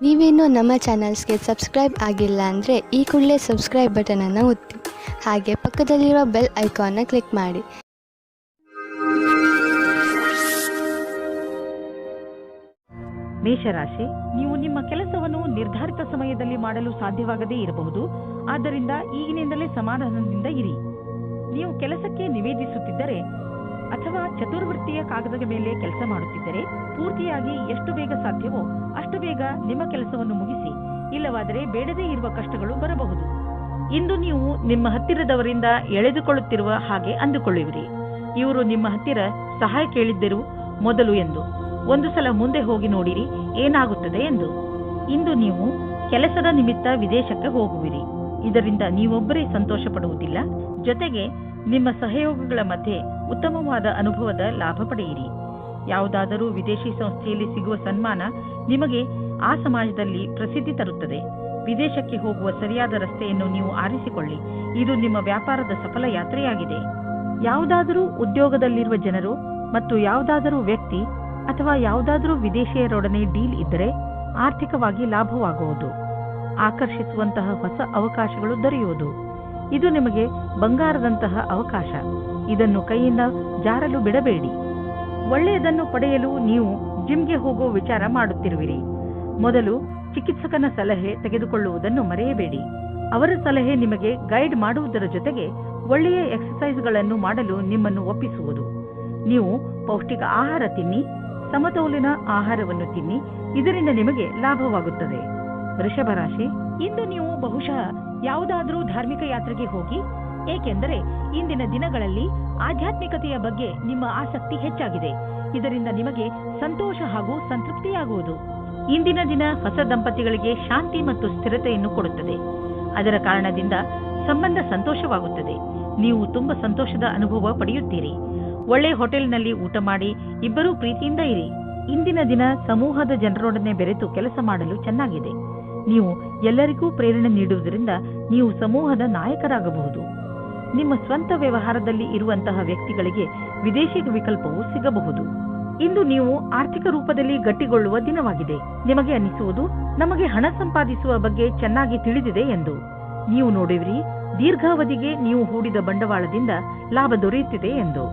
ನೀವೇನೂ ನಮ್ಮ ಚಾನಲ್ಸ್ಗೆ ಸಬ್ಸ್ಕ್ರೈಬ್ ಆಗಿಲ್ಲ ಅಂದರೆ ಈ ಕೂಡಲೇ ಸಬ್ಸ್ಕ್ರೈಬ್ ಬಟನನ್ನು ಒತ್ತಿ ಹಾಗೆ ಪಕ್ಕದಲ್ಲಿರುವ ಬೆಲ್ ಐಕಾನ್ನ ಕ್ಲಿಕ್ ಮಾಡಿ. ಮೇಷರಾಶಿ, ನೀವು ನಿಮ್ಮ ಕೆಲಸವನ್ನು ನಿರ್ಧಾರಿತ ಸಮಯದಲ್ಲಿ ಮಾಡಲು ಸಾಧ್ಯವಾಗದೇ ಇರಬಹುದು. ಆದ್ದರಿಂದ ಈಗಿನಿಂದಲೇ ಸಮಾಧಾನದಿಂದ ಇರಿ. ನೀವು ಕೆಲಸಕ್ಕೆ ನಿವೇದಿಸುತ್ತಿದ್ದರೆ ಅಥವಾ ಚತುರ್ವೃತ್ತಿಯ ಕಾಗದದ ಮೇಲೆ ಕೆಲಸ ಮಾಡುತ್ತಿದ್ದರೆ ಪೂರ್ತಿಯಾಗಿ ಎಷ್ಟು ಬೇಗ ಸಾಧ್ಯವೋ ಅಷ್ಟು ಬೇಗ ನಿಮ್ಮ ಕೆಲಸವನ್ನು ಮುಗಿಸಿ. ಇಲ್ಲವಾದರೆ ಬೇಡದೇ ಇರುವ ಕಷ್ಟಗಳು ಬರಬಹುದು. ಇಂದು ನೀವು ನಿಮ್ಮ ಹತ್ತಿರದವರಿಂದ ಎಳೆದುಕೊಳ್ಳುತ್ತಿರುವ ಹಾಗೆ ಅಂದುಕೊಳ್ಳುವಿರಿ. ಇವರು ನಿಮ್ಮ ಹತ್ತಿರ ಸಹಾಯ ಕೇಳಿದ್ದರು ಮೊದಲು ಎಂದು. ಒಂದು ಸಲ ಮುಂದೆ ಹೋಗಿ ನೋಡಿರಿ ಏನಾಗುತ್ತದೆ ಎಂದು. ಇಂದು ನೀವು ಕೆಲಸದ ನಿಮಿತ್ತ ವಿದೇಶಕ್ಕೆ ಹೋಗುವಿರಿ. ಇದರಿಂದ ನೀವೊಬ್ಬರೇ ಸಂತೋಷ ಪಡುವುದಿಲ್ಲ, ಜೊತೆಗೆ ನಿಮ್ಮ ಸಹಯೋಗಿಗಳ ಮಧ್ಯೆ ಉತ್ತಮವಾದ ಅನುಭವದ ಲಾಭ ಪಡೆಯಿರಿ. ಯಾವುದಾದರೂ ವಿದೇಶಿ ಸಂಸ್ಥೆಯಲ್ಲಿ ಸಿಗುವ ಸನ್ಮಾನ ನಿಮಗೆ ಆ ಸಮಾಜದಲ್ಲಿ ಪ್ರಸಿದ್ಧಿ ತರುತ್ತದೆ. ವಿದೇಶಕ್ಕೆ ಹೋಗುವ ಸರಿಯಾದ ರಸ್ತೆಯನ್ನು ನೀವು ಆರಿಸಿಕೊಳ್ಳಿ. ಇದು ನಿಮ್ಮ ವ್ಯಾಪಾರದ ಸಫಲ ಯಾತ್ರೆಯಾಗಿದೆ. ಯಾವುದಾದರೂ ಉದ್ಯೋಗದಲ್ಲಿರುವ ಜನರು ಮತ್ತು ಯಾವುದಾದರೂ ವ್ಯಕ್ತಿ ಅಥವಾ ಯಾವುದಾದರೂ ವಿದೇಶಿಯರೊಡನೆ ಡೀಲ್ ಇದ್ದರೆ ಆರ್ಥಿಕವಾಗಿ ಲಾಭವಾಗುವುದು. ಆಕರ್ಷಿಸುವಂತಹ ಹೊಸ ಅವಕಾಶಗಳು ದೊರೆಯುವುದು. ಇದು ನಿಮಗೆ ಬಂಗಾರದಂತಹ ಅವಕಾಶ. ಇದನ್ನು ಕೈಯಿಂದ ಜಾರಲು ಬಿಡಬೇಡಿ. ಒಳ್ಳೆಯದನ್ನು ಪಡೆಯಲು ನೀವು ಜಿಮ್ಗೆ ಹೋಗೋ ವಿಚಾರ ಮಾಡುತ್ತಿರುವಿರಿ. ಮೊದಲು ಚಿಕಿತ್ಸಕನ ಸಲಹೆ ತೆಗೆದುಕೊಳ್ಳುವುದನ್ನು ಮರೆಯಬೇಡಿ. ಅವರ ಸಲಹೆ ನಿಮಗೆ ಗೈಡ್ ಮಾಡುವುದರ ಜೊತೆಗೆ ಒಳ್ಳೆಯ ಎಕ್ಸರ್ಸೈಸ್ಗಳನ್ನು ಮಾಡಲು ನಿಮ್ಮನ್ನು ಒಪ್ಪಿಸುವುದು. ನೀವು ಪೌಷ್ಟಿಕ ಆಹಾರ ತಿನ್ನಿ, ಸಮತೋಲಿತ ಆಹಾರವನ್ನು ತಿನ್ನಿ. ಇದರಿಂದ ನಿಮಗೆ ಲಾಭವಾಗುತ್ತದೆ. ವೃಷಭ ರಾಶಿ, ಇಂದು ನೀವು ಬಹುಶಃ ಯಾವುದಾದರೂ ಧಾರ್ಮಿಕ ಯಾತ್ರೆಗೆ ಹೋಗಿ. ಏಕೆಂದರೆ ಇಂದಿನ ದಿನಗಳಲ್ಲಿ ಆಧ್ಯಾತ್ಮಿಕತೆಯ ಬಗ್ಗೆ ನಿಮ್ಮ ಆಸಕ್ತಿ ಹೆಚ್ಚಾಗಿದೆ. ಇದರಿಂದ ನಿಮಗೆ ಸಂತೋಷ ಹಾಗೂ ಸಂತೃಪ್ತಿಯಾಗುವುದು. ಇಂದಿನ ದಿನ ಹೊಸ ದಂಪತಿಗಳಿಗೆ ಶಾಂತಿ ಮತ್ತು ಸ್ಥಿರತೆಯನ್ನು ಕೊಡುತ್ತದೆ. ಅದರ ಕಾರಣದಿಂದ ಸಂಬಂಧ ಸಂತೋಷವಾಗುತ್ತದೆ. ನೀವು ತುಂಬಾ ಸಂತೋಷದ ಅನುಭವ ಪಡೆಯುತ್ತೀರಿ. ಒಳ್ಳೆ ಹೋಟೆಲ್ನಲ್ಲಿ ಊಟ ಮಾಡಿ ಇಬ್ಬರೂ ಪ್ರೀತಿಯಿಂದ ಇರಿ. ಇಂದಿನ ದಿನ ಸಮೂಹದ ಜನರೊಡನೆ ಬೆರೆತು ಕೆಲಸ ಮಾಡಲು ಚೆನ್ನಾಗಿದೆ. ನೀವು ಎಲ್ಲರಿಗೂ ಪ್ರೇರಣೆ ನೀಡುವುದರಿಂದ ನೀವು ಸಮೂಹದ ನಾಯಕರಾಗಬಹುದು. ನಿಮ್ಮ ಸ್ವಂತ ವ್ಯವಹಾರದಲ್ಲಿ ಇರುವಂತಹ ವ್ಯಕ್ತಿಗಳಿಗೆ ವಿದೇಶಿ ವಿಕಲ್ಪವು ಸಿಗಬಹುದು. ಇಂದು ನೀವು ಆರ್ಥಿಕ ರೂಪದಲ್ಲಿ ಗಟ್ಟಿಗೊಳ್ಳುವ ದಿನವಾಗಿದೆ. ನಿಮಗೆ ಅನಿಸುವುದು ನಮಗೆ ಹಣ ಸಂಪಾದಿಸುವ ಬಗ್ಗೆ ಚೆನ್ನಾಗಿ ತಿಳಿದಿದೆ ಎಂದು. ನೀವು ನೋಡುವಿರಿ ದೀರ್ಘಾವಧಿಗೆ ನೀವು ಹೂಡಿದ ಬಂಡವಾಳದಿಂದ ಲಾಭ ದೊರೆಯುತ್ತಿದೆ ಎಂದು.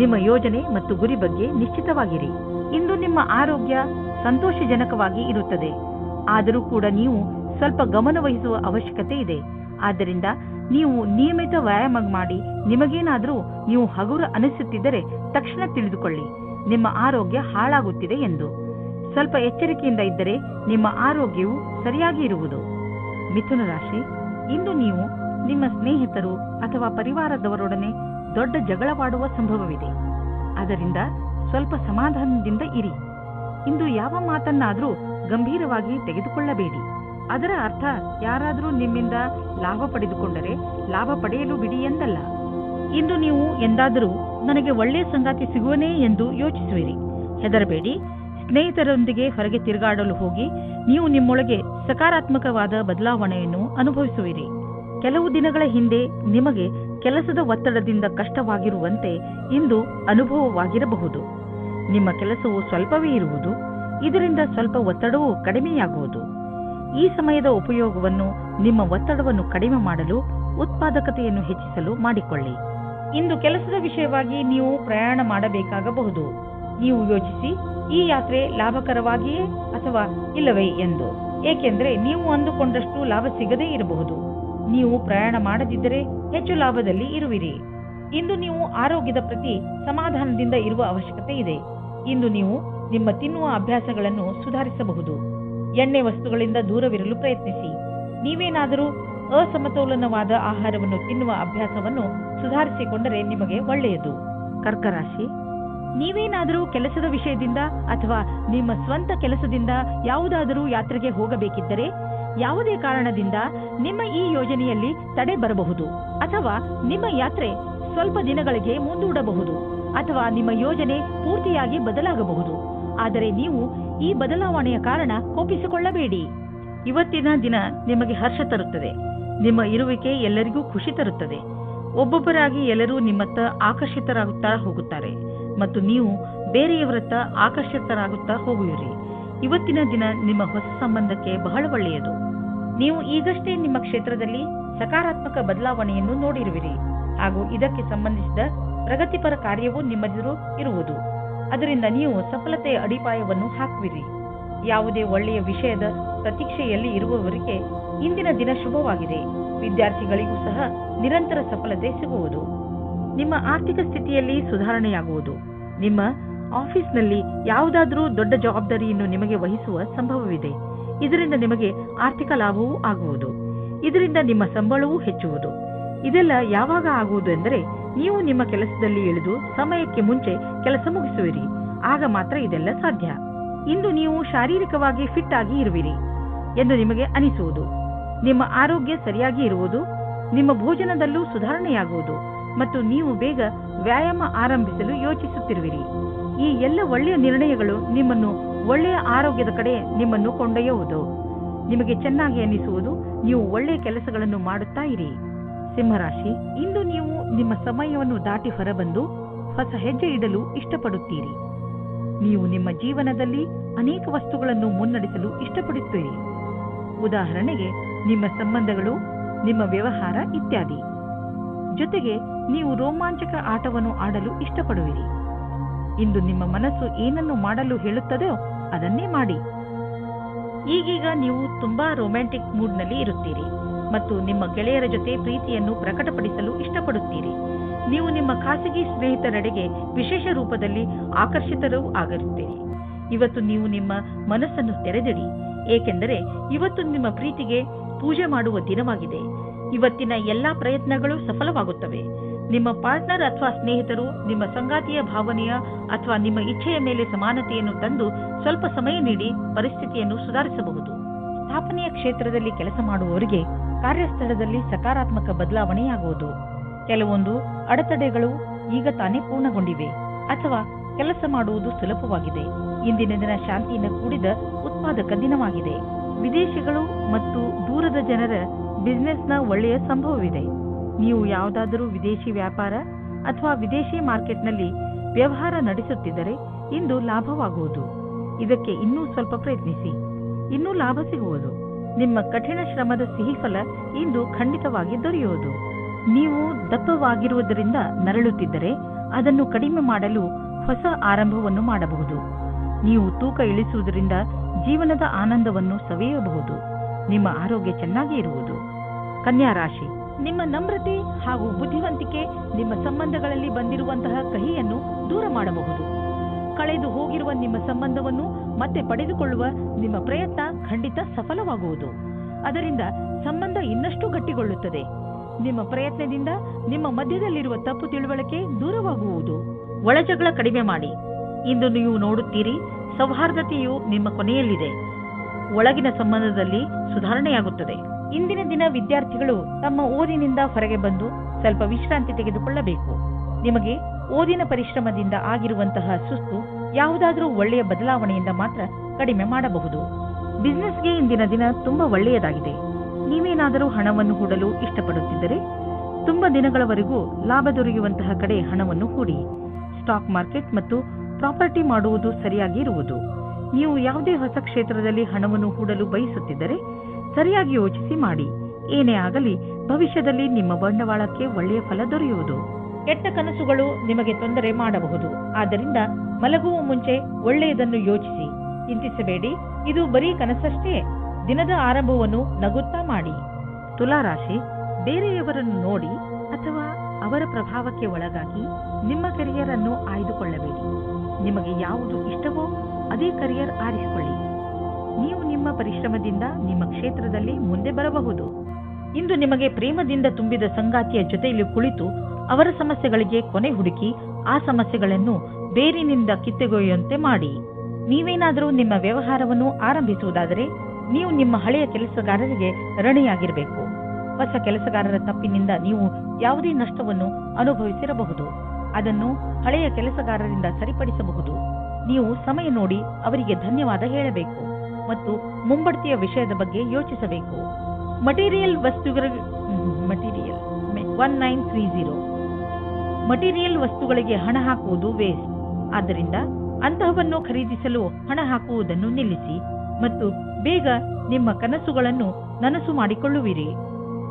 ನಿಮ್ಮ ಯೋಜನೆ ಮತ್ತು ಗುರಿ ಬಗ್ಗೆ ನಿಶ್ಚಿತವಾಗಿರಿ. ಇಂದು ನಿಮ್ಮ ಆರೋಗ್ಯ ಸಂತೋಷಜನಕವಾಗಿ ಇರುತ್ತದೆ. ಆದರೂ ಕೂಡ ನೀವು ಸ್ವಲ್ಪ ಗಮನ ವಹಿಸುವ ಅವಶ್ಯಕತೆ ಇದೆ. ಆದ್ದರಿಂದ ನೀವು ನಿಯಮಿತ ವ್ಯಾಯಾಮ ಮಾಡಿ. ನಿಮಗೇನಾದರೂ ನೀವು ಹಗುರ ಅನಿಸುತ್ತಿದ್ದರೆ ತಕ್ಷಣ ತಿಳಿದುಕೊಳ್ಳಿ, ನಿಮ್ಮ ಆರೋಗ್ಯ ಹಾಳಾಗುತ್ತಿದೆ ಎಂದು. ಸ್ವಲ್ಪ ಎಚ್ಚರಿಕೆಯಿಂದ ಇದ್ದರೆ ನಿಮ್ಮ ಆರೋಗ್ಯವು ಸರಿಯಾಗಿ ಇರುವುದು. ಮಿಥುನ ರಾಶಿ, ಇಂದು ನೀವು ನಿಮ್ಮ ಸ್ನೇಹಿತರು ಅಥವಾ ಪರಿವಾರದವರೊಡನೆ ದೊಡ್ಡ ಜಗಳವಾಡುವ ಸಂಭವವಿದೆ. ಅದರಿಂದ ಸ್ವಲ್ಪ ಸಮಾಧಾನದಿಂದ ಇರಿ. ಇಂದು ಯಾವ ಮಾತನ್ನಾದರೂ ಗಂಭೀರವಾಗಿ ತೆಗೆದುಕೊಳ್ಳಬೇಡಿ. ಅದರ ಅರ್ಥ ಯಾರಾದರೂ ನಿಮ್ಮಿಂದ ಲಾಭ ಪಡೆದುಕೊಂಡರೆ ಲಾಭ ಪಡೆಯಲು ಬಿಡಿ ಎಂದಲ್ಲ. ಇಂದು ನೀವು ಎಂದಾದರೂ ನನಗೆ ಒಳ್ಳೆಯ ಸಂಗಾತಿ ಸಿಗುವನೇ ಎಂದು ಯೋಚಿಸುವಿರಿ. ಹೆದರಬೇಡಿ. ಸ್ನೇಹಿತರೊಂದಿಗೆ ಹೊರಗೆ ತಿರುಗಾಡಲು ಹೋಗಿ ನೀವು ನಿಮ್ಮೊಳಗೆ ಸಕಾರಾತ್ಮಕವಾದ ಬದಲಾವಣೆಯನ್ನು ಅನುಭವಿಸುವಿರಿ. ಕೆಲವು ದಿನಗಳ ಹಿಂದೆ ನಿಮಗೆ ಕೆಲಸದ ಒತ್ತಡದಿಂದ ಕಷ್ಟವಾಗಿರುವಂತೆ ಇಂದು ಅನುಭವವಾಗಿರಬಹುದು. ನಿಮ್ಮ ಕೆಲಸವು ಸ್ವಲ್ಪವೇ ಇರುವುದು. ಇದರಿಂದ ಸ್ವಲ್ಪ ಒತ್ತಡವೂ ಕಡಿಮೆಯಾಗುವುದು. ಈ ಸಮಯದ ಉಪಯೋಗವನ್ನು ನಿಮ್ಮ ಒತ್ತಡವನ್ನು ಕಡಿಮೆ ಮಾಡಲು, ಉತ್ಪಾದಕತೆಯನ್ನು ಹೆಚ್ಚಿಸಲು ಮಾಡಿಕೊಳ್ಳಿ. ಇಂದು ಕೆಲಸದ ವಿಷಯವಾಗಿ ನೀವು ಪ್ರಯಾಣ ಮಾಡಬೇಕಾಗಬಹುದು. ನೀವು ಯೋಚಿಸಿ, ಈ ಯಾತ್ರೆ ಲಾಭಕರವಾಗಿಯೇ ಅಥವಾ ಇಲ್ಲವೇ ಎಂದು. ಏಕೆಂದರೆ ನೀವು ಅಂದುಕೊಂಡಷ್ಟು ಲಾಭ ಸಿಗದೇ ಇರಬಹುದು. ನೀವು ಪ್ರಯಾಣ ಮಾಡದಿದ್ದರೆ ಹೆಚ್ಚು ಲಾಭದಲ್ಲಿ ಇರುವಿರಿ. ಇಂದು ನೀವು ಆರೋಗ್ಯದ ಪ್ರತಿ ಸಮಾಧಾನದಿಂದ ಇರುವ ಅವಶ್ಯಕತೆ ಇದೆ. ಇಂದು ನೀವು ನಿಮ್ಮ ತಿನ್ನುವ ಅಭ್ಯಾಸಗಳನ್ನು ಸುಧಾರಿಸಬಹುದು. ಎಣ್ಣೆ ವಸ್ತುಗಳಿಂದ ದೂರವಿರಲು ಪ್ರಯತ್ನಿಸಿ. ನೀವೇನಾದರೂ ಅಸಮತೋಲನವಾದ ಆಹಾರವನ್ನು ತಿನ್ನುವ ಅಭ್ಯಾಸವನ್ನು ಸುಧಾರಿಸಿಕೊಂಡರೆ ನಿಮಗೆ ಒಳ್ಳೆಯದು. ಕರ್ಕರಾಶಿ, ನೀವೇನಾದರೂ ಕೆಲಸದ ವಿಷಯದಿಂದ ಅಥವಾ ನಿಮ್ಮ ಸ್ವಂತ ಕೆಲಸದಿಂದ ಯಾವುದಾದರೂ ಯಾತ್ರೆಗೆ ಹೋಗಬೇಕಿದ್ದರೆ ಯಾವುದೇ ಕಾರಣದಿಂದ ನಿಮ್ಮ ಈ ಯೋಜನೆಯಲ್ಲಿ ತಡೆ ಬರಬಹುದು. ಅಥವಾ ನಿಮ್ಮ ಯಾತ್ರೆ ಸ್ವಲ್ಪ ದಿನಗಳಿಗೆ ಮುಂದೂಡಬಹುದು. ಅಥವಾ ನಿಮ್ಮ ಯೋಜನೆ ಪೂರ್ತಿಯಾಗಿ ಬದಲಾಗಬಹುದು. ಆದರೆ ನೀವು ಈ ಬದಲಾವಣೆಯ ಕಾರಣ ಕೋಪಿಸಿಕೊಳ್ಳಬೇಡಿ. ಇವತ್ತಿನ ದಿನ ನಿಮಗೆ ಹರ್ಷ ತರುತ್ತದೆ. ನಿಮ್ಮ ಇರುವಿಕೆ ಎಲ್ಲರಿಗೂ ಖುಷಿ ತರುತ್ತದೆ. ಒಬ್ಬೊಬ್ಬರಾಗಿ ಎಲ್ಲರೂ ನಿಮ್ಮತ್ತ ಆಕರ್ಷಿತರಾಗುತ್ತಾ ಹೋಗುತ್ತಾರೆ ಮತ್ತು ನೀವು ಬೇರೆಯವರತ್ತ ಆಕರ್ಷಿತರಾಗುತ್ತಾ ಹೋಗುವಿರಿ. ಇವತ್ತಿನ ದಿನ ನಿಮ್ಮ ಹೊಸ ಸಂಬಂಧಕ್ಕೆ ಬಹಳ ಒಳ್ಳೆಯದು. ನೀವು ಈಗಷ್ಟೇ ನಿಮ್ಮ ಕ್ಷೇತ್ರದಲ್ಲಿ ಸಕಾರಾತ್ಮಕ ಬದಲಾವಣೆಯನ್ನು ನೋಡಿರುವಿರಿ ಹಾಗೂ ಇದಕ್ಕೆ ಸಂಬಂಧಿಸಿದ ಪ್ರಗತಿಪರ ಕಾರ್ಯವೂ ನಿಮ್ಮೆದುರು ಇರುವುದು. ಅದರಿಂದ ನೀವು ಸಫಲತೆಯ ಅಡಿಪಾಯವನ್ನು ಹಾಕುವಿರಿ. ಯಾವುದೇ ಒಳ್ಳೆಯ ವಿಷಯದ ಪ್ರತೀಕ್ಷೆಯಲ್ಲಿ ಇರುವವರಿಗೆ ಇಂದಿನ ದಿನ ಶುಭವಾಗಿದೆ. ವಿದ್ಯಾರ್ಥಿಗಳಿಗೂ ಸಹ ನಿರಂತರ ಸಫಲತೆ ಸಿಗುವುದು. ನಿಮ್ಮ ಆರ್ಥಿಕ ಸ್ಥಿತಿಯಲ್ಲಿ ಸುಧಾರಣೆಯಾಗುವುದು. ನಿಮ್ಮ ಆಫೀಸ್ನಲ್ಲಿ ಯಾವುದಾದರೂ ದೊಡ್ಡ ಜವಾಬ್ದಾರಿಯನ್ನು ನಿಮಗೆ ವಹಿಸುವ ಸಂಭವವಿದೆ. ಇದರಿಂದ ನಿಮಗೆ ಆರ್ಥಿಕ ಲಾಭವೂ ಆಗುವುದು. ಇದರಿಂದ ನಿಮ್ಮ ಸಂಬಳವೂ ಹೆಚ್ಚುವುದು. ಇದೆಲ್ಲ ಯಾವಾಗ ಆಗುವುದು ಎಂದರೆ ನೀವು ನಿಮ್ಮ ಕೆಲಸದಲ್ಲಿ ಇಳಿದು ಸಮಯಕ್ಕೆ ಮುಂಚೆ ಕೆಲಸ ಮುಗಿಸುವಿರಿ. ಆಗ ಮಾತ್ರ ಇದೆಲ್ಲ ಸಾಧ್ಯ. ಇಂದು ನೀವು ಶಾರೀರಿಕವಾಗಿ ಫಿಟ್ ಆಗಿ ಇರುವಿರಿ ಎಂದು ನಿಮಗೆ ಅನಿಸುವುದು. ನಿಮ್ಮ ಆರೋಗ್ಯ ಸರಿಯಾಗಿ ಇರುವುದು. ನಿಮ್ಮ ಭೋಜನದಲ್ಲೂ ಸುಧಾರಣೆಯಾಗುವುದು ಮತ್ತು ನೀವು ಬೇಗ ವ್ಯಾಯಾಮ ಆರಂಭಿಸಲು ಯೋಚಿಸುತ್ತಿರುವಿರಿ. ಈ ಎಲ್ಲ ಒಳ್ಳೆಯ ನಿರ್ಣಯಗಳು ನಿಮ್ಮನ್ನು ಒಳ್ಳೆಯ ಆರೋಗ್ಯದ ಕಡೆ ನಿಮ್ಮನ್ನು ಕೊಂಡೊಯ್ಯುವುದು. ನಿಮಗೆ ಚೆನ್ನಾಗಿ ಅನಿಸುವುದು. ನೀವು ಒಳ್ಳೆಯ ಕೆಲಸಗಳನ್ನು ಮಾಡುತ್ತಾ ಇರಿ. ಸಿಂಹರಾಶಿ, ಇಂದು ನೀವು ನಿಮ್ಮ ಸಮಯವನ್ನು ದಾಟಿ ಹೊರಬಂದು ಹೊಸ ಹೆಜ್ಜೆ ಇಡಲು ಇಷ್ಟಪಡುತ್ತೀರಿ. ನೀವು ನಿಮ್ಮ ಜೀವನದಲ್ಲಿ ಅನೇಕ ವಸ್ತುಗಳನ್ನು ಮುನ್ನಡೆಸಲು ಇಷ್ಟಪಡುತ್ತೀರಿ. ಉದಾಹರಣೆಗೆ ನಿಮ್ಮ ಸಂಬಂಧಗಳು, ನಿಮ್ಮ ವ್ಯವಹಾರ ಇತ್ಯಾದಿ. ಜೊತೆಗೆ ನೀವು ರೋಮಾಂಚಕ ಆಟವನ್ನು ಆಡಲು ಇಷ್ಟಪಡುವಿರಿ. ಇಂದು ನಿಮ್ಮ ಮನಸ್ಸು ಏನನ್ನು ಮಾಡಲು ಹೇಳುತ್ತದೋ ಅದನ್ನೇ ಮಾಡಿ. ಈಗೀಗ ನೀವು ತುಂಬಾ ರೊಮ್ಯಾಂಟಿಕ್ ಮೂಡ್ನಲ್ಲಿ ಇರುತ್ತೀರಿ ಮತ್ತು ನಿಮ್ಮ ಗೆಳೆಯರ ಜೊತೆ ಪ್ರೀತಿಯನ್ನು ಪ್ರಕಟಪಡಿಸಲು ಇಷ್ಟಪಡುತ್ತೀರಿ. ನೀವು ನಿಮ್ಮ ಖಾಸಗಿ ಸ್ನೇಹಿತರೆಡೆಗೆ ವಿಶೇಷ ರೂಪದಲ್ಲಿ ಆಕರ್ಷಿತರೂ ಆಗಿರುತ್ತೀರಿ. ಇವತ್ತು ನೀವು ನಿಮ್ಮ ಮನಸ್ಸನ್ನು ತೆರೆದಿಡಿ, ಏಕೆಂದರೆ ಇವತ್ತು ನಿಮ್ಮ ಪ್ರೀತಿಗೆ ಪೂಜೆ ಮಾಡುವ ದಿನವಾಗಿದೆ. ಇವತ್ತಿನ ಎಲ್ಲಾ ಪ್ರಯತ್ನಗಳು ಸಫಲವಾಗುತ್ತವೆ. ನಿಮ್ಮ ಪಾರ್ಟ್ನರ್ ಅಥವಾ ಸ್ನೇಹಿತರು ನಿಮ್ಮ ಸಂಗಾತಿಯ ಭಾವನೆಯ ಅಥವಾ ನಿಮ್ಮ ಇಚ್ಛೆಯ ಮೇಲೆ ಸಮಾನತೆಯನ್ನು ತಂದು ಸ್ವಲ್ಪ ಸಮಯ ನೀಡಿ ಪರಿಸ್ಥಿತಿಯನ್ನು ಸುಧಾರಿಸಬಹುದು. ಸ್ಥಾಪನೆಯ ಕ್ಷೇತ್ರದಲ್ಲಿ ಕೆಲಸ ಮಾಡುವವರಿಗೆ ಕಾರ್ಯಸ್ಥಳದಲ್ಲಿ ಸಕಾರಾತ್ಮಕ ಬದಲಾವಣೆಯಾಗುವುದು. ಕೆಲವೊಂದು ಅಡೆತಡೆಗಳು ಈಗ ತಾನೇ ಪೂರ್ಣಗೊಂಡಿವೆ ಅಥವಾ ಕೆಲಸ ಮಾಡುವುದು ಸುಲಭವಾಗಿದೆ. ಇಂದಿನ ದಿನ ಶಾಂತಿಯಿಂದ ಕೂಡಿದ ಉತ್ಪಾದಕ ದಿನವಾಗಿದೆ. ವಿದೇಶಿಗಳು ಮತ್ತು ದೂರದ ಜನರ ಬಿಸಿನೆಸ್ನ ಒಳ್ಳೆಯ ಸಂಭವವಿದೆ. ನೀವು ಯಾವುದಾದರೂ ವಿದೇಶಿ ವ್ಯಾಪಾರ ಅಥವಾ ವಿದೇಶಿ ಮಾರ್ಕೆಟ್ನಲ್ಲಿ ವ್ಯವಹಾರ ನಡೆಸುತ್ತಿದ್ದರೆ ಇಂದು ಲಾಭವಾಗುವುದು. ಇದಕ್ಕೆ ಇನ್ನೂ ಸ್ವಲ್ಪ ಪ್ರಯತ್ನಿಸಿ, ಇನ್ನೂ ಲಾಭ ಸಿಗುವುದು. ನಿಮ್ಮ ಕಠಿಣ ಶ್ರಮದ ಸಿಹಿ ಫಲ ಇಂದು ಖಂಡಿತವಾಗಿ ದೊರೆಯುವುದು. ನೀವು ದಪ್ಪವಾಗಿರುವುದರಿಂದ ನರಳುತ್ತಿದ್ದರೆ ಅದನ್ನು ಕಡಿಮೆ ಮಾಡಲು ಹೊಸ ಆರಂಭವನ್ನು ಮಾಡಬಹುದು. ನೀವು ತೂಕ ಇಳಿಸುವುದರಿಂದ ಜೀವನದ ಆನಂದವನ್ನು ಸವಿಯಬಹುದು. ನಿಮ್ಮ ಆರೋಗ್ಯ ಚೆನ್ನಾಗಿ ಇರುವುದು. ಕನ್ಯಾ ರಾಶಿ, ನಿಮ್ಮ ನಮ್ರತೆ ಹಾಗೂ ಬುದ್ಧಿವಂತಿಕೆ ನಿಮ್ಮ ಸಂಬಂಧಗಳಲ್ಲಿ ಬಂದಿರುವಂತಹ ಕಹಿಯನ್ನು ದೂರ ಮಾಡಬಹುದು. ಕಳೆದು ಹೋಗಿರುವ ನಿಮ್ಮ ಸಂಬಂಧವನ್ನು ಮತ್ತೆ ಪಡೆದುಕೊಳ್ಳುವ ನಿಮ್ಮ ಪ್ರಯತ್ನ ಖಂಡಿತ ಸಫಲವಾಗುವುದು. ಅದರಿಂದ ಸಂಬಂಧ ಇನ್ನಷ್ಟು ಗಟ್ಟಿಗೊಳ್ಳುತ್ತದೆ. ನಿಮ್ಮ ಪ್ರಯತ್ನದಿಂದ ನಿಮ್ಮ ಮಧ್ಯದಲ್ಲಿರುವ ತಪ್ಪು ತಿಳುವಳಿಕೆ ದೂರವಾಗುವುದು. ಒಳಜಗಳ ಕಡಿಮೆ ಮಾಡಿ. ಇಂದು ನೀವು ನೋಡುತ್ತೀರಿ, ಸೌಹಾರ್ದತೆಯು ನಿಮ್ಮ ಕೊನೆಯಲ್ಲಿದೆ. ಒಳಗಿನ ಸಂಬಂಧದಲ್ಲಿ ಸುಧಾರಣೆಯಾಗುತ್ತದೆ. ಇಂದಿನ ದಿನ ವಿದ್ಯಾರ್ಥಿಗಳು ತಮ್ಮ ಓದಿನಿಂದ ಹೊರಗೆ ಬಂದು ಸ್ವಲ್ಪ ವಿಶ್ರಾಂತಿ ತೆಗೆದುಕೊಳ್ಳಬೇಕು. ನಿಮಗೆ ಓದಿನ ಪರಿಶ್ರಮದಿಂದ ಆಗಿರುವಂತಹ ಸುಸ್ತು ಯಾವುದಾದರೂ ಒಳ್ಳೆಯ ಬದಲಾವಣೆಯಿಂದ ಮಾತ್ರ ಕಡಿಮೆ ಮಾಡಬಹುದು. ಬಿಸಿನೆಸ್ಗೆ ಇಂದಿನ ದಿನ ತುಂಬಾ ಒಳ್ಳೆಯದಾಗಿದೆ. ನೀವೇನಾದರೂ ಹಣವನ್ನು ಹೂಡಲು ಇಷ್ಟಪಡುತ್ತಿದ್ದರೆ ತುಂಬಾ ದಿನಗಳವರೆಗೂ ಲಾಭ ದೊರೆಯುವಂತಹ ಕಡೆ ಹಣವನ್ನು ಹೂಡಿ. ಸ್ಟಾಕ್ ಮಾರ್ಕೆಟ್ ಮತ್ತು ಪ್ರಾಪರ್ಟಿ ಮಾಡುವುದು ಸರಿಯಾಗಿ ಇರುವುದು. ನೀವು ಯಾವುದೇ ಹೊಸ ಕ್ಷೇತ್ರದಲ್ಲಿ ಹಣವನ್ನು ಹೂಡಲು ಬಯಸುತ್ತಿದ್ದರೆ ಸರಿಯಾಗಿ ಯೋಚಿಸಿ ಮಾಡಿ. ಏನೇ ಆಗಲಿ ಭವಿಷ್ಯದಲ್ಲಿ ನಿಮ್ಮ ಬಂಡವಾಳಕ್ಕೆ ಒಳ್ಳೆಯ ಫಲ ದೊರೆಯುವುದು. ಕೆಟ್ಟ ಕನಸುಗಳು ನಿಮಗೆ ತೊಂದರೆ ಮಾಡಬಹುದು. ಆದ್ದರಿಂದ ಮಲಗುವ ಮುಂಚೆ ಒಳ್ಳೆಯದನ್ನು ಯೋಚಿಸಿ, ಚಿಂತಿಸಬೇಡಿ. ಇದು ಬರೀ ಕನಸಷ್ಟೇ. ದಿನದ ಆರಂಭವನ್ನು ನಗುತ್ತಾ ಮಾಡಿ. ತುಲಾರಾಶಿ, ಬೇರೆಯವರನ್ನು ನೋಡಿ ಅಥವಾ ಅವರ ಪ್ರಭಾವಕ್ಕೆ ಒಳಗಾಗಿ ನಿಮ್ಮ ಕರಿಯರ್ ಅನ್ನು ಆಯ್ದುಕೊಳ್ಳಬೇಡಿ. ನಿಮಗೆ ಯಾವುದು ಇಷ್ಟವೋ ಅದೇ ಕರಿಯರ್ ಆರಿಸಿಕೊಳ್ಳಿ. ನೀವು ನಿಮ್ಮ ಪರಿಶ್ರಮದಿಂದ ನಿಮ್ಮ ಕ್ಷೇತ್ರದಲ್ಲಿ ಮುಂದೆ ಬರಬಹುದು. ಇಂದು ನಿಮಗೆ ಪ್ರೇಮದಿಂದ ತುಂಬಿದ ಸಂಗಾತಿಯ ಜೊತೆಯಲ್ಲಿ ಕುಳಿತು ಅವರ ಸಮಸ್ಯೆಗಳಿಗೆ ಕೊನೆ ಹುಡುಕಿ ಆ ಸಮಸ್ಯೆಗಳನ್ನು ಬೇರಿನಿಂದ ಕಿತ್ತೊಗೆಯುವಂತೆ ಮಾಡಿ. ನೀವೇನಾದರೂ ನಿಮ್ಮ ವ್ಯವಹಾರವನ್ನು ಆರಂಭಿಸುವುದಾದರೆ ನೀವು ನಿಮ್ಮ ಹಳೆಯ ಕೆಲಸಗಾರರಿಗೆ ಋಣಿಯಾಗಿರಬೇಕು. ಹೊಸ ಕೆಲಸಗಾರರ ತಪ್ಪಿನಿಂದ ನೀವು ಯಾವುದೇ ನಷ್ಟವನ್ನು ಅನುಭವಿಸಿರಬಹುದು. ಅದನ್ನು ಹಳೆಯ ಕೆಲಸಗಾರರಿಂದ ಸರಿಪಡಿಸಬಹುದು. ನೀವು ಸಮಯ ನೋಡಿ ಅವರಿಗೆ ಧನ್ಯವಾದ ಹೇಳಬೇಕು ಮತ್ತು ಮುಂಬಡ್ತಿಯ ವಿಷಯದ ಬಗ್ಗೆ ಯೋಚಿಸಬೇಕು. ಮಟೀರಿಯಲ್ ವಸ್ತುಗಳಿಗೆ ಹಣ ಹಾಕುವುದು ವೇಸ್ಟ್. ಆದ್ದರಿಂದ ಅಂತಹವನ್ನು ಖರೀದಿಸಲು ಹಣ ಹಾಕುವುದನ್ನು ನಿಲ್ಲಿಸಿ ಮತ್ತು ಬೇಗ ನಿಮ್ಮ ಕನಸುಗಳನ್ನು ನನಸು ಮಾಡಿಕೊಳ್ಳುವಿರಿ.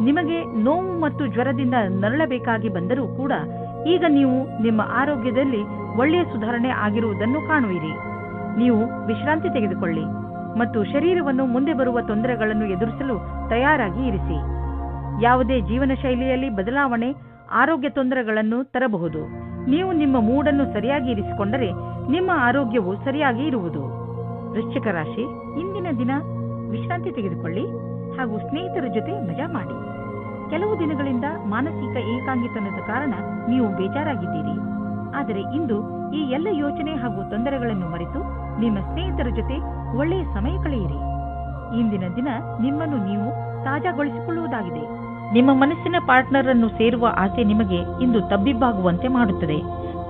ನಿಮಗೆ ನೋವು ಮತ್ತು ಜ್ವರದಿಂದ ನರಳಬೇಕಾಗಿ ಬಂದರೂ ಕೂಡ ಈಗ ನೀವು ನಿಮ್ಮ ಆರೋಗ್ಯದಲ್ಲಿ ಒಳ್ಳೆಯ ಸುಧಾರಣೆ ಆಗಿರುವುದನ್ನು ಕಾಣುವಿರಿ. ನೀವು ವಿಶ್ರಾಂತಿ ತೆಗೆದುಕೊಳ್ಳಿ ಮತ್ತು ಶರೀರವನ್ನು ಮುಂದೆ ಬರುವ ತೊಂದರೆಗಳನ್ನು ಎದುರಿಸಲು ತಯಾರಾಗಿ ಇರಿಸಿ. ಯಾವುದೇ ಜೀವನ ಶೈಲಿಯಲ್ಲಿ ಬದಲಾವಣೆ ಆರೋಗ್ಯ ತೊಂದರೆಗಳನ್ನು ತರಬಹುದು. ನೀವು ನಿಮ್ಮ ಮೂಡನ್ನು ಸರಿಯಾಗಿ ಇರಿಸಿಕೊಂಡರೆ ನಿಮ್ಮ ಆರೋಗ್ಯವು ಸರಿಯಾಗಿ ಇರುವುದು. ವೃಶ್ಚಿಕ ರಾಶಿ, ಇಂದಿನ ದಿನ ವಿಶ್ರಾಂತಿ ತೆಗೆದುಕೊಳ್ಳಿ ಹಾಗೂ ಸ್ನೇಹಿತರ ಜೊತೆ ಮಜಾ ಮಾಡಿ. ಕೆಲವು ದಿನಗಳಿಂದ ಮಾನಸಿಕ ಏಕಾಂಗಿತನದ ಕಾರಣ ನೀವು ಬೇಜಾರಾಗಿದ್ದೀರಿ. ಆದರೆ ಇಂದು ಈ ಎಲ್ಲ ಯೋಚನೆ ಹಾಗೂ ತೊಂದರೆಗಳನ್ನು ಮರೆತು ನಿಮ್ಮ ಸ್ನೇಹಿತರ ಜೊತೆ ಒಳ್ಳೆಯ ಸಮಯ ಕಳೆಯಿರಿ. ಇಂದಿನ ದಿನ ನಿಮ್ಮನ್ನು ನೀವು ತಾಜಾಗೊಳಿಸಿಕೊಳ್ಳುವುದಾಗಿದೆ. ನಿಮ್ಮ ಮನಸ್ಸಿನ ಪಾರ್ಟ್ನರ್ ಅನ್ನು ಸೇರುವ ಆಸೆ ನಿಮಗೆ ಇಂದು ತಬ್ಬಿಬ್ಬಾಗುವಂತೆ ಮಾಡುತ್ತದೆ.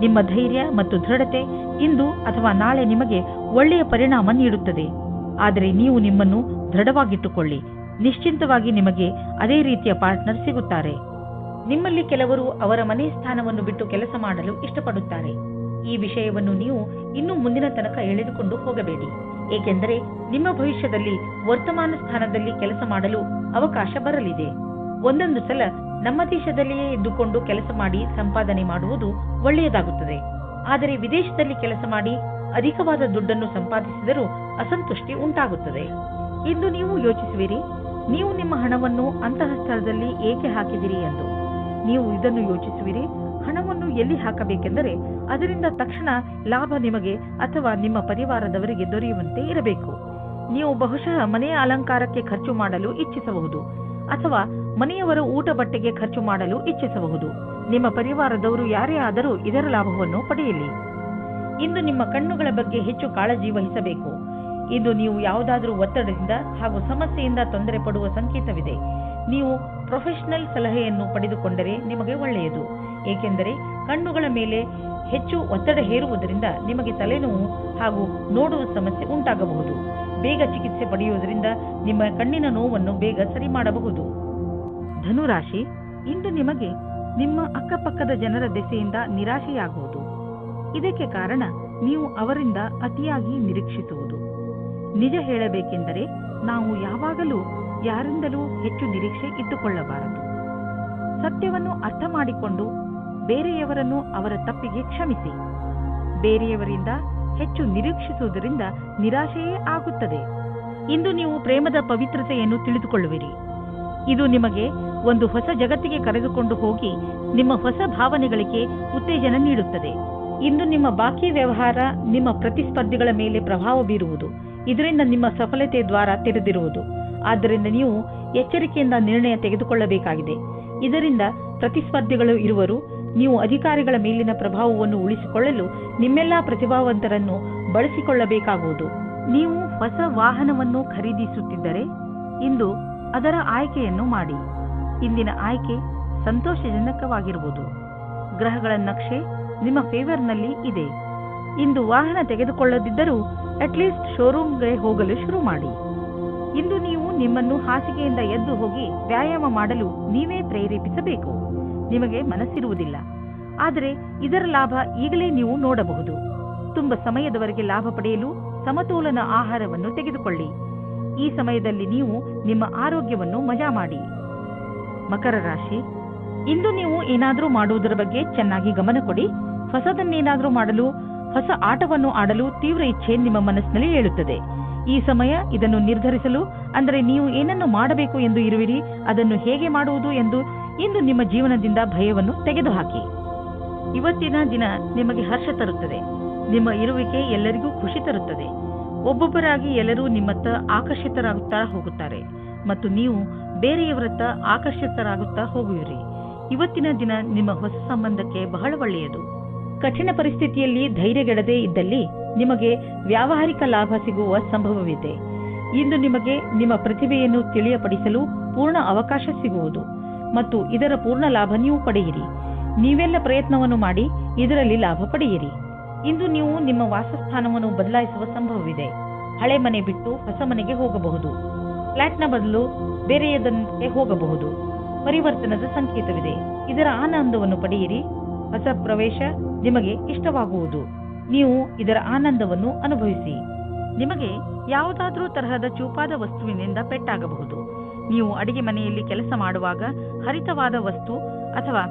ನಿಮ್ಮ ಧೈರ್ಯ ಮತ್ತು ದೃಢತೆ ಇಂದು ಅಥವಾ ನಾಳೆ ನಿಮಗೆ ಒಳ್ಳೆಯ ಪರಿಣಾಮ ನೀಡುತ್ತದೆ. ಆದರೆ ನೀವು ನಿಮ್ಮನ್ನು ದೃಢವಾಗಿಟ್ಟುಕೊಳ್ಳಿ. ನಿಶ್ಚಿಂತವಾಗಿ ನಿಮಗೆ ಅದೇ ರೀತಿಯ ಪಾರ್ಟ್ನರ್ ಸಿಗುತ್ತಾರೆ. ನಿಮ್ಮಲ್ಲಿ ಕೆಲವರು ಅವರ ಮನೆ ಸ್ಥಾನವನ್ನು ಬಿಟ್ಟು ಕೆಲಸ ಮಾಡಲು ಇಷ್ಟಪಡುತ್ತಾರೆ. ಈ ವಿಷಯವನ್ನು ನೀವು ಇನ್ನು ಮುಂದಿನ ತನಕ ಎಳೆದುಕೊಂಡು ಹೋಗಬೇಡಿ, ಏಕೆಂದರೆ ನಿಮ್ಮ ಭವಿಷ್ಯದಲ್ಲಿ ವರ್ತಮಾನ ಸ್ಥಾನದಲ್ಲಿ ಕೆಲಸ ಮಾಡಲು ಅವಕಾಶ ಬರಲಿದೆ. ಒಂದೊಂದು ಸಲ ನಮ್ಮ ದೇಶದಲ್ಲಿಯೇ ಇದ್ದುಕೊಂಡು ಕೆಲಸ ಮಾಡಿ ಸಂಪಾದನೆ ಮಾಡುವುದು ಒಳ್ಳೆಯದಾಗುತ್ತದೆ. ಆದರೆ ವಿದೇಶದಲ್ಲಿ ಕೆಲಸ ಮಾಡಿ ಅಧಿಕವಾದ ದುಡ್ಡನ್ನು ಸಂಪಾದಿಸಿದರೂ ಅಸಂತುಷ್ಟಿ ಉಂಟಾಗುತ್ತದೆ. ಇಂದು ನೀವು ಯೋಚಿಸುವಿರಿ, ನೀವು ನಿಮ್ಮ ಹಣವನ್ನು ಅಂತಹ ಸ್ಥಳದಲ್ಲಿ ಏಕೆ ಹಾಕಿದಿರಿ ಎಂದು. ನೀವು ಇದನ್ನು ಯೋಚಿಸುವಿರಿ, ಹಣವನ್ನು ಎಲ್ಲಿ ಹಾಕಬೇಕೆಂದರೆ ಅದರಿಂದ ತಕ್ಷಣ ಲಾಭ ನಿಮಗೆ ಅಥವಾ ನಿಮ್ಮ ಪರಿವಾರದವರಿಗೆ ದೊರೆಯುವಂತೆ ಇರಬೇಕು. ನೀವು ಬಹುಶಃ ಮನೆಯ ಅಲಂಕಾರಕ್ಕೆ ಖರ್ಚು ಮಾಡಲು ಇಚ್ಛಿಸಬಹುದು ಅಥವಾ ಮನೆಯವರ ಊಟ ಬಟ್ಟೆಗೆ ಖರ್ಚು ಮಾಡಲು ಇಚ್ಛಿಸಬಹುದು. ನಿಮ್ಮ ಪರಿವಾರದವರು ಯಾರೇ ಆದರೂ ಇದರ ಲಾಭವನ್ನು ಪಡೆಯಲಿ. ಇಂದು ನಿಮ್ಮ ಕಣ್ಣುಗಳ ಬಗ್ಗೆ ಹೆಚ್ಚು ಕಾಳಜಿ ವಹಿಸಬೇಕು. ಇಂದು ನೀವು ಯಾವುದಾದರೂ ಒತ್ತಡದಿಂದ ಹಾಗೂ ಸಮಸ್ಯೆಯಿಂದ ತೊಂದರೆ ಪಡುವ ಸಂಕೇತವಿದೆ. ನೀವು ಪ್ರೊಫೆಷನಲ್ ಸಲಹೆಯನ್ನು ಪಡೆದುಕೊಂಡರೆ ನಿಮಗೆ ಒಳ್ಳೆಯದು, ಏಕೆಂದರೆ ಕಣ್ಣುಗಳ ಮೇಲೆ ಹೆಚ್ಚು ಒತ್ತಡ ಹೇರುವುದರಿಂದ ನಿಮಗೆ ತಲೆನೋವು ಹಾಗೂ ನೋಡುವ ಸಮಸ್ಯೆ ಉಂಟಾಗಬಹುದು. ಬೇಗ ಚಿಕಿತ್ಸೆ ಪಡೆಯುವುದರಿಂದ ನಿಮ್ಮ ಕಣ್ಣಿನ ನೋವನ್ನು ಬೇಗ ಸರಿ ಮಾಡಬಹುದು. ಧನುರಾಶಿ, ಇಂದು ನಿಮಗೆ ನಿಮ್ಮ ಅಕ್ಕಪಕ್ಕದ ಜನರ ದೆಸೆಯಿಂದ ನಿರಾಶೆಯಾಗುವುದು. ಇದಕ್ಕೆ ಕಾರಣ ನೀವು ಅವರಿಂದ ಅತಿಯಾಗಿ ನಿರೀಕ್ಷಿಸುವುದು. ನಿಜ ಹೇಳಬೇಕೆಂದರೆ ನಾವು ಯಾವಾಗಲೂ ಯಾರಿಂದಲೂ ಹೆಚ್ಚು ನಿರೀಕ್ಷೆ ಇಟ್ಟುಕೊಳ್ಳಬಾರದು. ಸತ್ಯವನ್ನು ಅರ್ಥ ಮಾಡಿಕೊಂಡು ಬೇರೆಯವರನ್ನು ಅವರ ತಪ್ಪಿಗೆ ಕ್ಷಮಿಸಿ. ಬೇರೆಯವರಿಂದ ಹೆಚ್ಚು ನಿರೀಕ್ಷಿಸುವುದರಿಂದ ನಿರಾಶೆಯೇ ಆಗುತ್ತದೆ. ಇಂದು ನೀವು ಪ್ರೇಮದ ಪವಿತ್ರತೆಯನ್ನು ತಿಳಿದುಕೊಳ್ಳುವಿರಿ. ಇದು ನಿಮಗೆ ಒಂದು ಹೊಸ ಜಗತ್ತಿಗೆ ಕರೆದುಕೊಂಡು ಹೋಗಿ ನಿಮ್ಮ ಹೊಸ ಭಾವನೆಗಳಿಗೆ ಉತ್ತೇಜನ ನೀಡುತ್ತದೆ. ಇಂದು ನಿಮ್ಮ ಬಾಕಿ ವ್ಯವಹಾರ ನಿಮ್ಮ ಪ್ರತಿಸ್ಪರ್ಧಿಗಳ ಮೇಲೆ ಪ್ರಭಾವ ಬೀರುವುದು. ಇದರಿಂದ ನಿಮ್ಮ ಸಫಲತೆ ದ್ವಾರ ತೆರೆದಿರುವುದು. ಆದ್ದರಿಂದ ನೀವು ಎಚ್ಚರಿಕೆಯಿಂದ ನಿರ್ಣಯ ತೆಗೆದುಕೊಳ್ಳಬೇಕಾಗಿದೆ. ಇದರಿಂದ ಪ್ರತಿಸ್ಪರ್ಧಿಗಳು ಇರುವರು. ನೀವು ಅಧಿಕಾರಿಗಳ ಮೇಲಿನ ಪ್ರಭಾವವನ್ನು ಉಳಿಸಿಕೊಳ್ಳಲು ನಿಮ್ಮೆಲ್ಲಾ ಪ್ರತಿಭಾವಂತರನ್ನು ಬಳಸಿಕೊಳ್ಳಬೇಕಾಗುವುದು. ನೀವು ಹೊಸ ವಾಹನವನ್ನು ಖರೀದಿಸುತ್ತಿದ್ದರೆ ಇಂದು ಅದರ ಆಯ್ಕೆಯನ್ನು ಮಾಡಿ. ಇಂದಿನ ಆಯ್ಕೆ ಸಂತೋಷಜನಕವಾಗಿರುವುದು. ಗ್ರಹಗಳ ನಕ್ಷೆ ನಿಮ್ಮ ಫೇವರ್ನಲ್ಲಿ ಇದೆ. ಇಂದು ವಾಹನ ತೆಗೆದುಕೊಳ್ಳದಿದ್ದರೂ ಅಟ್ಲೀಸ್ಟ್ ಶೋರೂಮ್ಗೆ ಹೋಗಲು ಶುರು ಮಾಡಿ. ಇಂದು ನೀವು ನಿಮ್ಮನ್ನು ಹಾಸಿಗೆಯಿಂದ ಎದ್ದು ಹೋಗಿ ವ್ಯಾಯಾಮ ಮಾಡಲು ನೀವೇ ಪ್ರೇರೇಪಿಸಬೇಕು. ನಿಮಗೆ ಮನಸ್ಸಿರುವುದಿಲ್ಲ, ಆದರೆ ಇದರ ಲಾಭ ಈಗಲೇ ನೀವು ನೋಡಬಹುದು. ತುಂಬ ಸಮಯದವರೆಗೆ ಲಾಭ ಪಡೆಯಲು ಸಮತೋಲನ ಆಹಾರವನ್ನು ತೆಗೆದುಕೊಳ್ಳಿ. ಈ ಸಮಯದಲ್ಲಿ ನೀವು ನಿಮ್ಮ ಆರೋಗ್ಯವನ್ನು ಮಜಾ ಮಾಡಿ. ಮಕರ ರಾಶಿ, ಇಂದು ನೀವು ಏನಾದರೂ ಮಾಡುವುದರ ಬಗ್ಗೆ ಚೆನ್ನಾಗಿ ಗಮನ ಕೊಡಿ. ಹೊಸದನ್ನೇನಾದರೂ ಮಾಡಲು, ಹೊಸ ಆಟವನ್ನು ಆಡಲು ತೀವ್ರ ಇಚ್ಛೆ ನಿಮ್ಮ ಮನಸ್ಸಿನಲ್ಲಿ ಏಳುತ್ತದೆ. ಈ ಸಮಯ ಇದನ್ನು ನಿರ್ಧರಿಸಲು, ಅಂದರೆ ನೀವು ಏನನ್ನು ಮಾಡಬೇಕು ಎಂದು ಇರುವಿರಿ, ಅದನ್ನು ಹೇಗೆ ಮಾಡುವುದು ಎಂದು ಇಂದು ನಿಮ್ಮ ಜೀವನದಿಂದ ಭಯವನ್ನು ತೆಗೆದುಹಾಕಿ. ಇವತ್ತಿನ ದಿನ ನಿಮಗೆ ಹರ್ಷ ತರುತ್ತದೆ. ನಿಮ್ಮ ಇರುವಿಕೆ ಎಲ್ಲರಿಗೂ ಖುಷಿ ತರುತ್ತದೆ. ಒಬ್ಬೊಬ್ಬರಾಗಿ ಎಲ್ಲರೂ ನಿಮ್ಮತ್ತ ಆಕರ್ಷಿತರಾಗುತ್ತಾ ಹೋಗುತ್ತಾರೆ ಮತ್ತು ನೀವು ಬೇರೆಯವರತ್ತ ಆಕರ್ಷಿತರಾಗುತ್ತಾ ಹೋಗುವಿರಿ. ಇವತ್ತಿನ ದಿನ ನಿಮ್ಮ ಹೊಸ ಸಂಬಂಧಕ್ಕೆ ಬಹಳ ಒಳ್ಳೆಯದು. ಕಠಿಣ ಪರಿಸ್ಥಿತಿಯಲ್ಲಿ ಧೈರ್ಯಗೆಡದೇ ಇದ್ದಲ್ಲಿ ನಿಮಗೆ ವ್ಯಾವಹಾರಿಕ ಲಾಭ ಸಿಗುವ ಸಂಭವವಿದೆ. ಇಂದು ನಿಮಗೆ ನಿಮ್ಮ ಪ್ರತಿಭೆಯನ್ನು ತಿಳಿಯಪಡಿಸಲು ಪೂರ್ಣ ಅವಕಾಶ ಸಿಗುವುದು ಮತ್ತು ಇದರ ಪೂರ್ಣ ಲಾಭ ನೀವು ಪಡೆಯಿರಿ. ನೀವೆಲ್ಲ ಪ್ರಯತ್ನವನ್ನು ಮಾಡಿ ಇದರಲ್ಲಿ ಲಾಭ ಪಡೆಯಿರಿ. ಇಂದು ನೀವು ನಿಮ್ಮ ವಾಸಸ್ಥಾನವನ್ನು ಬದಲಾಯಿಸುವ ಸಂಭವವಿದೆ. ಹಳೆ ಮನೆ ಬಿಟ್ಟು ಹೊಸ ಮನೆಗೆ ಹೋಗಬಹುದು. ಫ್ಲಾಟ್ನ ಬದಲು ಬೇರೆಯದಕ್ಕೆ ಹೋಗಬಹುದು. ಪರಿವರ್ತನದ ಸಂಕೇತವಿದೆ. ಇದರ ಆನಂದವನ್ನು ಪಡೆಯಿರಿ. ಹೊಸ ಪ್ರವೇಶ ನಿಮಗೆ ಇಷ್ಟವಾಗುವುದು. ನೀವು ಇದರ ಆನಂದವನ್ನು ಅನುಭವಿಸಿ. ನಿಮಗೆ ಯಾವುದಾದ್ರೂ ತರಹದ ಚೂಪಾದ ವಸ್ತುವಿನಿಂದ ಪೆಟ್ಟಾಗಬಹುದು. ನೀವು ಅಡಿಗೆ ಮನೆಯಲ್ಲಿ ಕೆಲಸ ಮಾಡುವಾಗ ಹರಿತವಾದ ವಸ್ತು ಅಥವಾ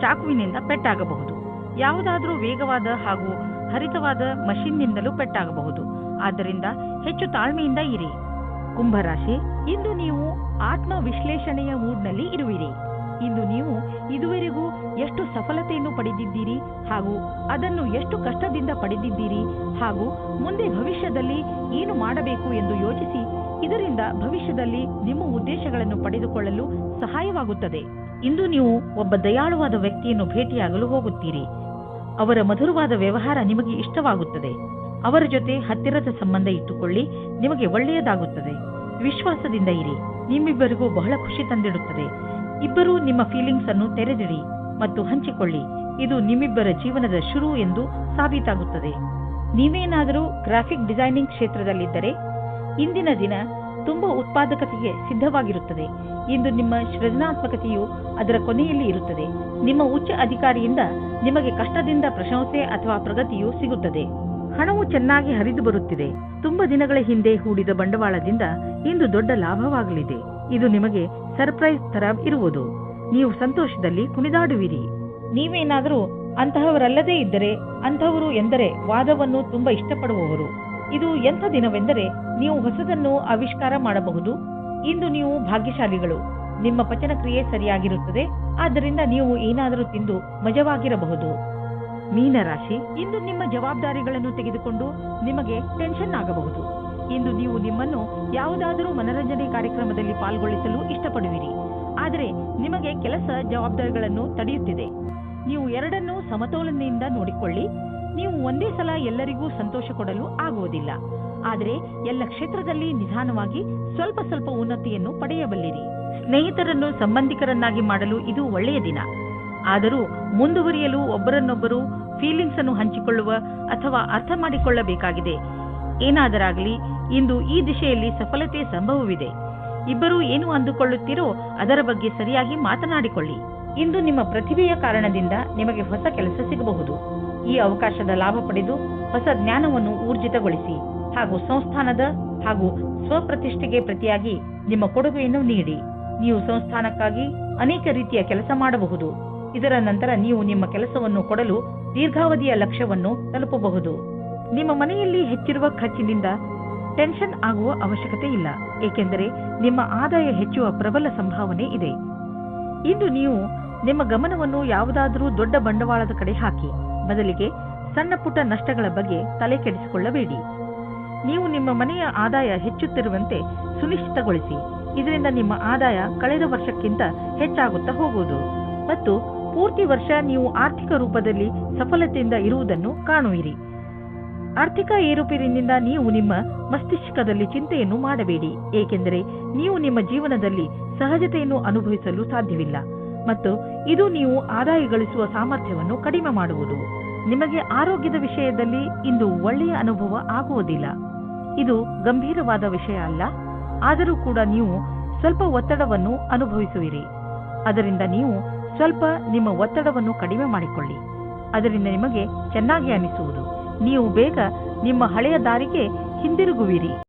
ಚಾಕುವಿನಿಂದ ಪೆಟ್ಟಾಗಬಹುದು. ಯಾವುದಾದ್ರೂ ವೇಗವಾದ ಹಾಗೂ ಹರಿತವಾದ ಮಷಿನ್ನಿಂದಲೂ ಪೆಟ್ಟಾಗಬಹುದು. ಆದ್ದರಿಂದ ಹೆಚ್ಚು ತಾಳ್ಮೆಯಿಂದ ಇರಿ. ಕುಂಭರಾಶಿ, ಇಂದು ನೀವು ಆತ್ಮ ವಿಶ್ಲೇಷಣೆಯ ಮೂಡ್ನಲ್ಲಿ ಇರುವಿರಿ. ಇಂದು ನೀವು ಇದುವರೆಗೂ ಎಷ್ಟು ಸಫಲತೆಯನ್ನು ಪಡೆದಿದ್ದೀರಿ ಹಾಗೂ ಅದನ್ನು ಎಷ್ಟು ಕಷ್ಟದಿಂದ ಪಡೆದಿದ್ದೀರಿ ಹಾಗೂ ಮುಂದೆ ಭವಿಷ್ಯದಲ್ಲಿ ಏನು ಮಾಡಬೇಕು ಎಂದು ಯೋಚಿಸಿ ಇದರಿಂದ ಭವಿಷ್ಯದಲ್ಲಿ ನಿಮ್ಮ ಉದ್ದೇಶಗಳನ್ನು ಪಡೆದುಕೊಳ್ಳಲು ಸಹಾಯವಾಗುತ್ತದೆ. ಇಂದು ನೀವು ಒಬ್ಬ ದಯಾಳುವಾದ ವ್ಯಕ್ತಿಯನ್ನು ಭೇಟಿಯಾಗಲು ಹೋಗುತ್ತೀರಿ. ಅವರ ಮಧುರವಾದ ವ್ಯವಹಾರ ನಿಮಗೆ ಇಷ್ಟವಾಗುತ್ತದೆ. ಅವರ ಜೊತೆ ಹತ್ತಿರದ ಸಂಬಂಧ ಇಟ್ಟುಕೊಳ್ಳಿ, ನಿಮಗೆ ಒಳ್ಳೆಯದಾಗುತ್ತದೆ. ವಿಶ್ವಾಸದಿಂದ ಇರಿ, ನಿಮ್ಮಿಬ್ಬರಿಗೂ ಬಹಳ ಖುಷಿ ತಂದಿಡುತ್ತದೆ. ಇಬ್ಬರೂ ನಿಮ್ಮ ಫೀಲಿಂಗ್ಸ್ ಅನ್ನು ತೆರೆದಿಡಿ ಮತ್ತು ಹಂಚಿಕೊಳ್ಳಿ. ಇದು ನಿಮ್ಮಿಬ್ಬರ ಜೀವನದ ಶುರು ಎಂದು ಸಾಬೀತಾಗುತ್ತದೆ. ನೀವೇನಾದರೂ ಗ್ರಾಫಿಕ್ ಡಿಸೈನಿಂಗ್ ಕ್ಷೇತ್ರದಲ್ಲಿದ್ದರೆ ಇಂದಿನ ದಿನ ತುಂಬಾ ಉತ್ಪಾದಕತೆಗೆ ಸಿದ್ಧವಾಗಿರುತ್ತದೆ. ಇಂದು ನಿಮ್ಮ ಸೃಜನಾತ್ಮಕತೆಯು ಅದರ ಕೊನೆಯಲ್ಲಿ ಇರುತ್ತದೆ. ನಿಮ್ಮ ಉಚ್ಚ ಅಧಿಕಾರಿಯಿಂದ ನಿಮಗೆ ಕಷ್ಟದಿಂದ ಪ್ರಶಂಸೆ ಅಥವಾ ಪ್ರಗತಿಯು ಸಿಗುತ್ತದೆ. ಹಣವು ಚೆನ್ನಾಗಿ ಹರಿದು ಬರುತ್ತಿದೆ. ತುಂಬಾ ದಿನಗಳ ಹಿಂದೆ ಹೂಡಿದ ಬಂಡವಾಳದಿಂದ ಇಂದು ದೊಡ್ಡ ಲಾಭವಾಗಲಿದೆ. ಇದು ನಿಮಗೆ ಸರ್ಪ್ರೈಸ್ ತರ ಇರುವುದು. ನೀವು ಸಂತೋಷದಲ್ಲಿ ಕುಣಿದಾಡುವಿರಿ. ನೀವೇನಾದರೂ ಅಂತಹವರಲ್ಲದೇ ಇದ್ದರೆ ಅಂತಹವರು ಎಂದರೆ ವಾದವನ್ನು ತುಂಬಾ ಇಷ್ಟಪಡುವವರು. ಇದು ಎಂಥ ದಿನವೆಂದರೆ ನೀವು ಹೊಸದನ್ನು ಆವಿಷ್ಕಾರ ಮಾಡಬಹುದು. ಇಂದು ನೀವು ಭಾಗ್ಯಶಾಲಿಗಳು. ನಿಮ್ಮ ಪಚನ ಕ್ರಿಯೆ ಸರಿಯಾಗಿರುತ್ತದೆ. ಆದ್ದರಿಂದ ನೀವು ಏನಾದರೂ ತಿಂದು ಮಜವಾಗಿರಬಹುದು. ಮೀನರಾಶಿ, ಇಂದು ನಿಮ್ಮ ಜವಾಬ್ದಾರಿಗಳನ್ನು ತೆಗೆದುಕೊಂಡು ನಿಮಗೆ ಟೆನ್ಷನ್ ಆಗಬಹುದು. ಇಂದು ನೀವು ನಿಮ್ಮನ್ನು ಯಾವುದಾದರೂ ಮನರಂಜನೆ ಕಾರ್ಯಕ್ರಮದಲ್ಲಿ ಪಾಲ್ಗೊಳಿಸಲು ಇಷ್ಟಪಡುವಿರಿ. ಆದರೆ ನಿಮಗೆ ಕೆಲಸ ಜವಾಬ್ದಾರಿಗಳನ್ನು ತಡೆಯುತ್ತಿದೆ. ನೀವು ಎರಡನ್ನೂ ಸಮತೋಲನೆಯಿಂದ ನೋಡಿಕೊಳ್ಳಿ. ನೀವು ಒಂದೇ ಸಲ ಎಲ್ಲರಿಗೂ ಸಂತೋಷ ಕೊಡಲು ಆಗುವುದಿಲ್ಲ. ಆದರೆ ಎಲ್ಲ ಕ್ಷೇತ್ರದಲ್ಲಿ ನಿಧಾನವಾಗಿ ಸ್ವಲ್ಪ ಸ್ವಲ್ಪ ಉನ್ನತಿಯನ್ನು ಪಡೆಯಬಲ್ಲಿರಿ. ಸ್ನೇಹಿತರನ್ನು ಸಂಬಂಧಿಕರನ್ನಾಗಿ ಮಾಡಲು ಇದು ಒಳ್ಳೆಯ ದಿನ. ಆದರೂ ಮುಂದುವರಿಯಲು ಒಬ್ಬರನ್ನೊಬ್ಬರು ಫೀಲಿಂಗ್ಸ್ ಅನ್ನು ಹಂಚಿಕೊಳ್ಳುವ ಅಥವಾ ಅರ್ಥ ಮಾಡಿಕೊಳ್ಳಬೇಕಾಗಿದೆ. ಏನಾದರಾಗಲಿ ಇಂದು ಈ ದಿಶೆಯಲ್ಲಿ ಸಫಲತೆ ಸಂಭವವಿದೆ. ಇಬ್ಬರೂ ಏನು ಅಂದುಕೊಳ್ಳುತ್ತೀರೋ ಅದರ ಬಗ್ಗೆ ಸರಿಯಾಗಿ ಮಾತನಾಡಿಕೊಳ್ಳಿ. ಇಂದು ನಿಮ್ಮ ಪ್ರತಿಭೆಯ ಕಾರಣದಿಂದ ನಿಮಗೆ ಹೊಸ ಕೆಲಸ ಸಿಗಬಹುದು. ಈ ಅವಕಾಶದ ಲಾಭ ಪಡೆದು ಹೊಸ ಜ್ಞಾನವನ್ನು ಊರ್ಜಿತಗೊಳಿಸಿ ಹಾಗೂ ಸಂಸ್ಥಾನದ ಹಾಗೂ ಸ್ವಪ್ರತಿಷ್ಠೆಗೆ ಪ್ರತಿಯಾಗಿ ನಿಮ್ಮ ಕೊಡುಗೆಯನ್ನು ನೀಡಿ. ನೀವು ಸಂಸ್ಥಾನಕ್ಕಾಗಿ ಅನೇಕ ರೀತಿಯ ಕೆಲಸ ಮಾಡಬಹುದು. ಇದರ ನಂತರ ನೀವು ನಿಮ್ಮ ಕೆಲಸವನ್ನು ಕೊಡಲು ದೀರ್ಘಾವಧಿಯ ಲಕ್ಷ್ಯವನ್ನು ತಲುಪಬಹುದು. ನಿಮ್ಮ ಮನೆಯಲ್ಲಿ ಹೆಚ್ಚಿರುವ ಖರ್ಚಿನಿಂದ ಟೆನ್ಷನ್ ಆಗುವ ಅವಶ್ಯಕತೆ ಇಲ್ಲ, ಏಕೆಂದರೆ ನಿಮ್ಮ ಆದಾಯ ಹೆಚ್ಚುವ ಪ್ರಬಲ ಸಂಭಾವನೆ ಇದೆ. ಇಂದು ನೀವು ನಿಮ್ಮ ಗಮನವನ್ನು ಯಾವುದಾದರೂ ದೊಡ್ಡ ಬಂಡವಾಳದ ಕಡೆ ಹಾಕಿ. ಬದಲಿಗೆ ಸಣ್ಣ ಪುಟ್ಟ ನಷ್ಟಗಳ ಬಗ್ಗೆ ತಲೆ ಕೆಡಿಸಿಕೊಳ್ಳಬೇಡಿ. ನೀವು ನಿಮ್ಮ ಮನೆಯ ಆದಾಯ ಹೆಚ್ಚುತ್ತಿರುವಂತೆ ಸುನಿಶ್ಚಿತಗೊಳಿಸಿ. ಇದರಿಂದ ನಿಮ್ಮ ಆದಾಯ ಕಳೆದ ವರ್ಷಕ್ಕಿಂತ ಹೆಚ್ಚಾಗುತ್ತಾ ಹೋಗುವುದು ಮತ್ತು ಪೂರ್ತಿ ವರ್ಷ ನೀವು ಆರ್ಥಿಕ ರೂಪದಲ್ಲಿ ಸಫಲತೆಯಿಂದ ಇರುವುದನ್ನು ಕಾಣುವಿರಿ. ಆರ್ಥಿಕ ಏರುಪೇರಿನಿಂದ ನೀವು ನಿಮ್ಮ ಮಸ್ತಿಷ್ಕದಲ್ಲಿ ಚಿಂತೆಯನ್ನು ಮಾಡಬೇಡಿ, ಏಕೆಂದರೆ ನೀವು ನಿಮ್ಮ ಜೀವನದಲ್ಲಿ ಸಹಜತೆಯನ್ನು ಅನುಭವಿಸಲು ಸಾಧ್ಯವಿಲ್ಲ ಮತ್ತು ಇದು ನೀವು ಆದಾಯ ಗಳಿಸುವ ಸಾಮರ್ಥ್ಯವನ್ನು ಕಡಿಮೆ ಮಾಡುವುದು. ನಿಮಗೆ ಆರೋಗ್ಯದ ವಿಷಯದಲ್ಲಿ ಇಂದು ಒಳ್ಳೆಯ ಅನುಭವ ಆಗುವುದಿಲ್ಲ. ಇದು ಗಂಭೀರವಾದ ವಿಷಯ ಅಲ್ಲ, ಆದರೂ ಕೂಡ ನೀವು ಸ್ವಲ್ಪ ಒತ್ತಡವನ್ನು ಅನುಭವಿಸುವಿರಿ. ಅದರಿಂದ ನೀವು ಸ್ವಲ್ಪ ನಿಮ್ಮ ಒತ್ತಡವನ್ನು ಕಡಿಮೆ ಮಾಡಿಕೊಳ್ಳಿ. ಅದರಿಂದ ನಿಮಗೆ ಚೆನ್ನಾಗಿ ಅನಿಸುವುದು. ನೀವು ಬೇಗ ನಿಮ್ಮ ಹಳೆಯ ದಾರಿಗೆ ಹಿಂದಿರುಗುವಿರಿ.